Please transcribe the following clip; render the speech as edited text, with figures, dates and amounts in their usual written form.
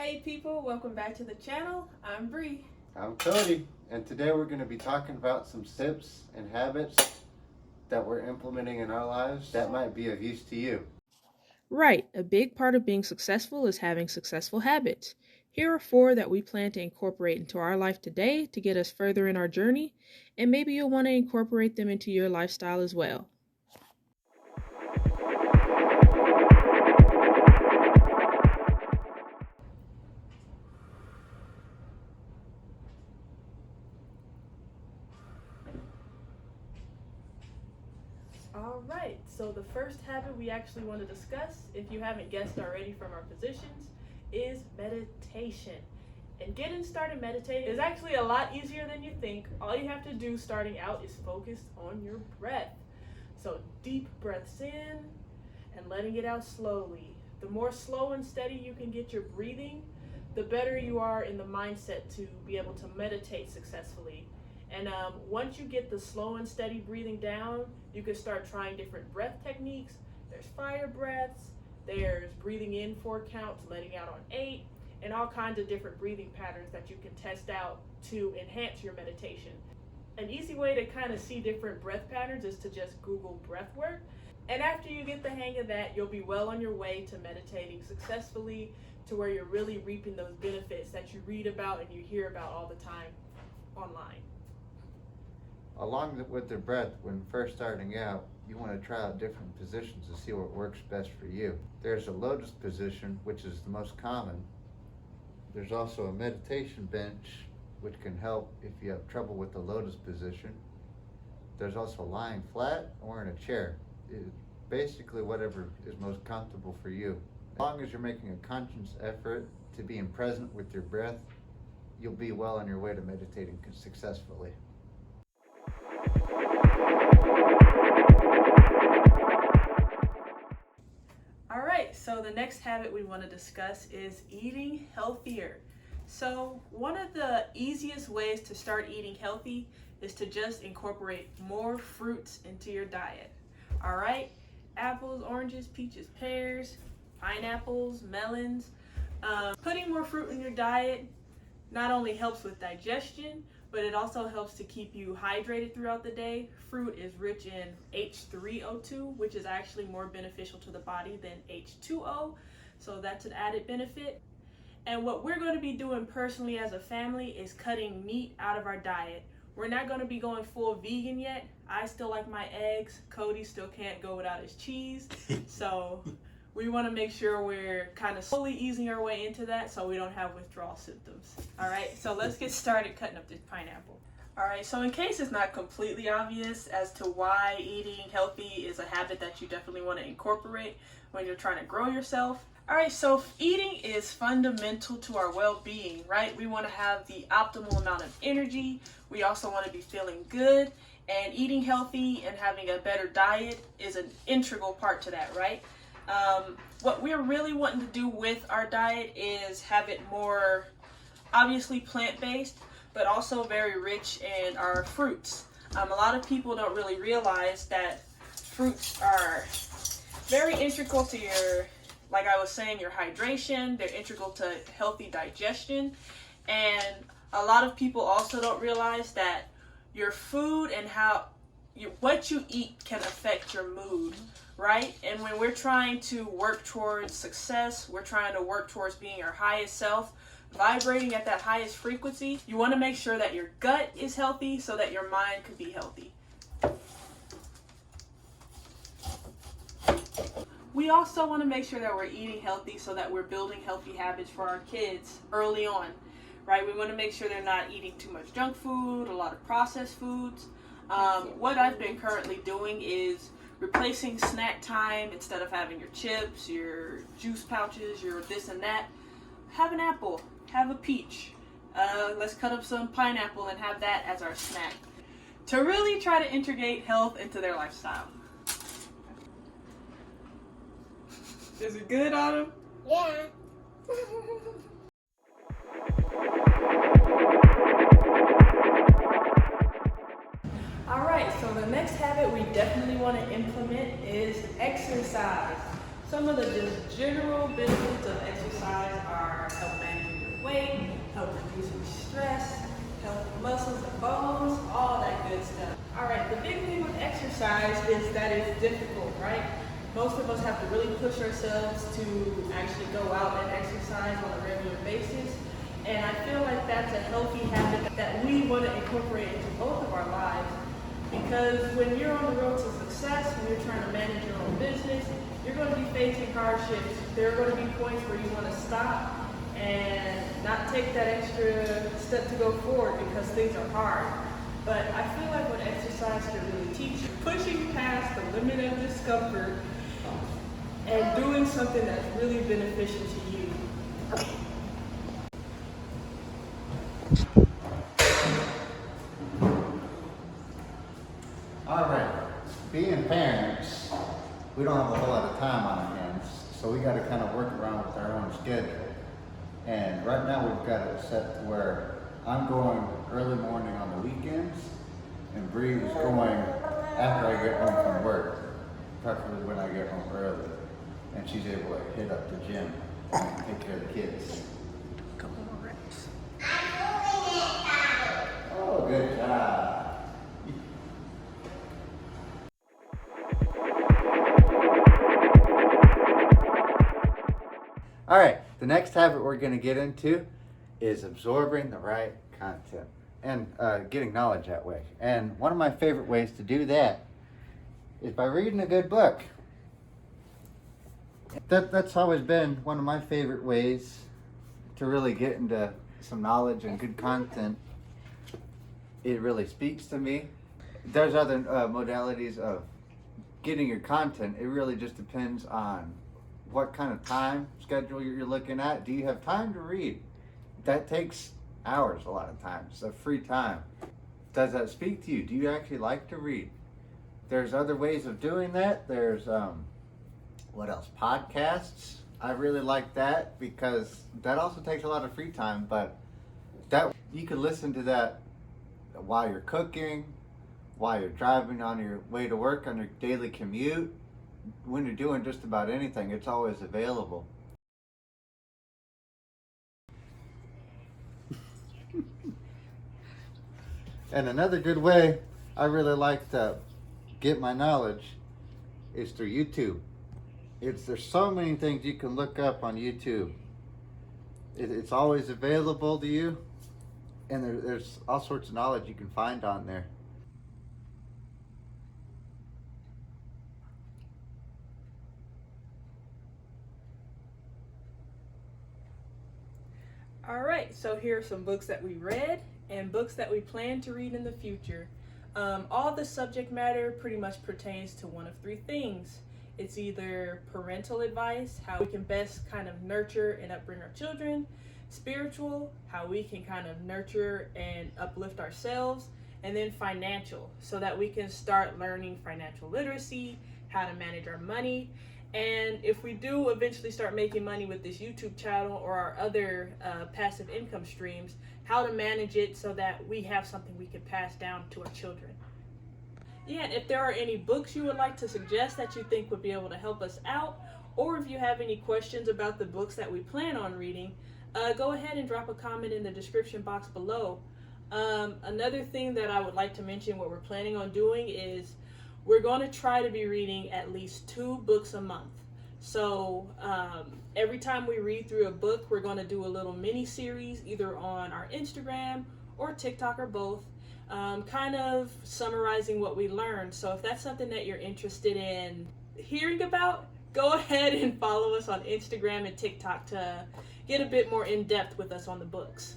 Hey people, welcome back to the channel. I'm Bree. I'm Cody, and today we're going to be talking about some tips and habits that we're implementing in our lives that might be of use to you. Right, a big part of being successful is having successful habits. Here are 4 that we plan to incorporate into our life today to get us further in our journey, and maybe you'll want to incorporate them into your lifestyle as well. Alright, so the first habit we actually want to discuss, if you haven't guessed already from our positions, is meditation. And getting started meditating is actually a lot easier than you think. All you have to do starting out is focus on your breath. So deep breaths in and letting it out slowly. The more slow and steady you can get your breathing, the better you are in the mindset to be able to meditate successfully. And once you get the slow and steady breathing down, you can start trying different breath techniques. There's fire breaths, there's breathing in 4 counts, letting out on 8, and all kinds of different breathing patterns that you can test out to enhance your meditation. An easy way to kind of see different breath patterns is to just Google breath work. And after you get the hang of that, you'll be well on your way to meditating successfully, to where you're really reaping those benefits that you read about and you hear about all the time online. Along with the breath, when first starting out, you want to try out different positions to see what works best for you. There's a lotus position, which is the most common. There's also a meditation bench, which can help if you have trouble with the lotus position. There's also lying flat or in a chair. Basically whatever is most comfortable for you. As long as you're making a conscious effort to being present with your breath, you'll be well on your way to meditating successfully. Alright, so the next habit we want to discuss is eating healthier. So one of the easiest ways to start eating healthy is to just incorporate more fruits into your diet. Alright, apples, oranges, peaches, pears, pineapples, melons. Putting more fruit in your diet not only helps with digestion, but it also helps to keep you hydrated throughout the day. Fruit is rich in H3O2, which is actually more beneficial to the body than H2O, so that's an added benefit. And what we're going to be doing personally as a family is cutting meat out of our diet. We're not going to be going full vegan yet. I still like my eggs. Cody still can't go without his cheese. So we want to make sure we're kind of slowly easing our way into that so we don't have withdrawal symptoms. All right, so let's get started cutting up this pineapple. All right, so in case it's not completely obvious as to why eating healthy is a habit that you definitely want to incorporate when you're trying to grow yourself. All right, so eating is fundamental to our well-being, right? We want to have the optimal amount of energy. We also want to be feeling good, and eating healthy and having a better diet is an integral part to that, right? What we're really wanting to do with our diet is have it more obviously plant-based, but also very rich in our fruits. A lot of people don't really realize that fruits are very integral to your, like I was saying, your hydration. They're integral to healthy digestion. And a lot of people also don't realize that your food and what you eat can affect your mood, right? And when we're trying to work towards success, we're trying to work towards being our highest self, vibrating at that highest frequency, you want to make sure that your gut is healthy so that your mind could be healthy. We also want to make sure that we're eating healthy so that we're building healthy habits for our kids early on, right? We want to make sure they're not eating too much junk food, a lot of processed foods. What I've been currently doing is replacing snack time. Instead of having your chips, your juice pouches, your this and that, have an apple, have a peach. Let's cut up some pineapple and have that as our snack, to really try to integrate health into their lifestyle. Is it good, Autumn? Yeah. All right, so the next habit we definitely want to implement is exercise. Some of the just general benefits of exercise are help manage exercise is that it's difficult, right? Most of us have to really push ourselves to actually go out and exercise on a regular basis. And I feel like that's a healthy habit that we want to incorporate into both of our lives. Because when you're on the road to success, when you're trying to manage your own business, you're going to be facing hardships. There are going to be points where you want to stop and not take that extra step to go forward because things are hard. But I feel like what exercise can really teach you, pushing past the limit of discomfort and doing something that's really beneficial to you. All right, being parents, we don't have a whole lot of time on our hands, so we got to kind of work around with our own schedule. And right now we've got it set to where I'm going early morning on the weekends, and Bree is going after I get home from work, preferably when I get home early, and she's able to hit up the gym and take care of the kids. Couple more reps. Oh, good job. All right, the next habit we're going to get into is absorbing the right content and getting knowledge that way. And one of my favorite ways to do that is by reading a good book. That's always been one of my favorite ways to really get into some knowledge and good content. It really speaks to me. There's other modalities of getting your content. It really just depends on what kind of time schedule you're looking at. Do you have time to read? That takes hours a lot of times of free time. Does that speak to you? Do you actually like to read? There's other ways of doing that. There's what else? Podcasts. I really like that because that also takes a lot of free time, but that you can listen to that while you're cooking, while you're driving on your way to work, on your daily commute. When you're doing just about anything, it's always available. And another good way I really like to get my knowledge is through YouTube. There's so many things you can look up on YouTube. It's always available to you, and there's all sorts of knowledge you can find on there. All right, so here are some books that we read and books that we plan to read in the future. All the subject matter pretty much pertains to one of three things. It's either parental advice, how we can best kind of nurture and upbring our children; spiritual, how we can kind of nurture and uplift ourselves; and then financial, so that we can start learning financial literacy, how to manage our money. And if we do eventually start making money with this YouTube channel or our other passive income streams, how to manage it so that we have something we can pass down to our children. Yeah, and if there are any books you would like to suggest that you think would be able to help us out, or if you have any questions about the books that we plan on reading, go ahead and drop a comment in the description box below. Another thing that I would like to mention, what we're planning on doing is we're going to try to be reading at least 2 books a month. So every time we read through a book, we're going to do a little mini series either on our Instagram or TikTok or both, kind of summarizing what we learned. So if that's something that you're interested in hearing about, go ahead and follow us on Instagram and TikTok to get a bit more in depth with us on the books.